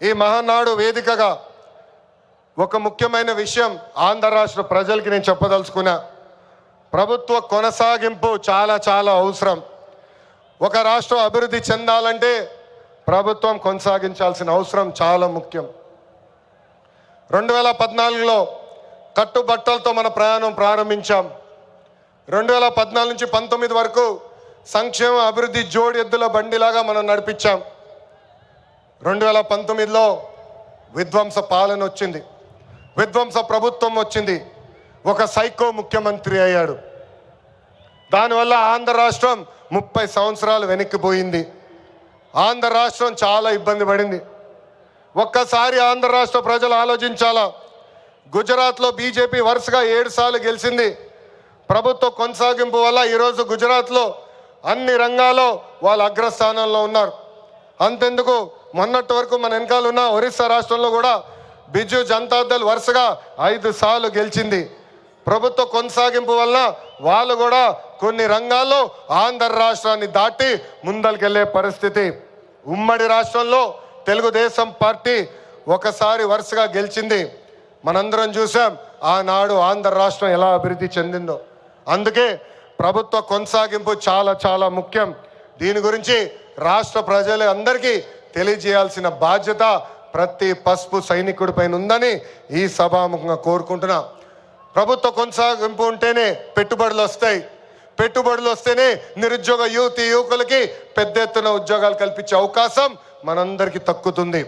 ఈ మహానాడు వేదికగా ఒక ముఖ్యమైన విషయం ఆంధ్ర రాష్ట్ర ప్రజలకి నేను చెప్పదలుచుకున్నా. ప్రభుత్వ కొనసాగింపు చాలా చాలా అవసరం. ఒక రాష్ట్రం అభివృద్ధి చెందాలంటే ప్రభుత్వం కొనసాగించాల్సిన అవసరం చాలా ముఖ్యం. 2014లో కట్టుబట్టలతో మన ప్రయాణం ప్రారంభించాం. 2014 నుంచి 19 వరకు సంక్షేమ అభివృద్ధి జోడి ఎద్దుల బండిలాగా మనం నడిపించాం. 2019లో విధ్వంస పాలన వచ్చింది, విధ్వంస ప్రభుత్వం వచ్చింది, ఒక సైకో ముఖ్యమంత్రి అయ్యాడు. దానివల్ల ఆంధ్ర రాష్ట్రం 30 సంవత్సరాలు వెనక్కిపోయింది. ఆంధ్ర రాష్ట్రం చాలా ఇబ్బంది పడింది. ఒక్కసారి ఆంధ్ర రాష్ట్ర ప్రజలు ఆలోచించాలా. గుజరాత్లో బీజేపీ వరుసగా 7 సార్లు గెలిచింది. ప్రభుత్వ కొనసాగింపు వల్ల ఈరోజు గుజరాత్లో అన్ని రంగాల్లో వాళ్ళు అగ్రస్థానంలో ఉన్నారు. అంతెందుకు, మొన్నటి వరకు మన వెనకాల ఉన్న ఒరిస్సా రాష్ట్రంలో కూడా బిజు జనతాదళ్ వరుసగా 5 సార్లు గెలిచింది. ప్రభుత్వ కొనసాగింపు వల్ల వాళ్ళు కూడా కొన్ని రంగాల్లో ఆంధ్ర రాష్ట్రాన్ని దాటి ముందరికెళ్ళే పరిస్థితి. ఉమ్మడి రాష్ట్రంలో తెలుగుదేశం పార్టీ ఒకసారి వరుసగా గెలిచింది. మనందరం చూసాం ఆనాడు ఆంధ్ర రాష్ట్రం ఎలా అభివృద్ధి చెందిందో. అందుకే ప్రభుత్వ కొనసాగింపు చాలా చాలా ముఖ్యం. దీని గురించి రాష్ట్ర ప్రజలందరికీ తెలియజేయాల్సిన బాధ్యత ప్రతి పసుపు సైనికుడి పైన ఉందని ఈ సభాముఖంగా కోరుకుంటున్నా. ప్రభుత్వ కొనసాగింపు ఉంటేనే పెట్టుబడులు వస్తాయి. పెట్టుబడులు వస్తేనే నిరుద్యోగ యువకులకి పెద్ద ఎత్తున ఉద్యోగాలు కల్పించే అవకాశం మనందరికీ దక్కుతుంది.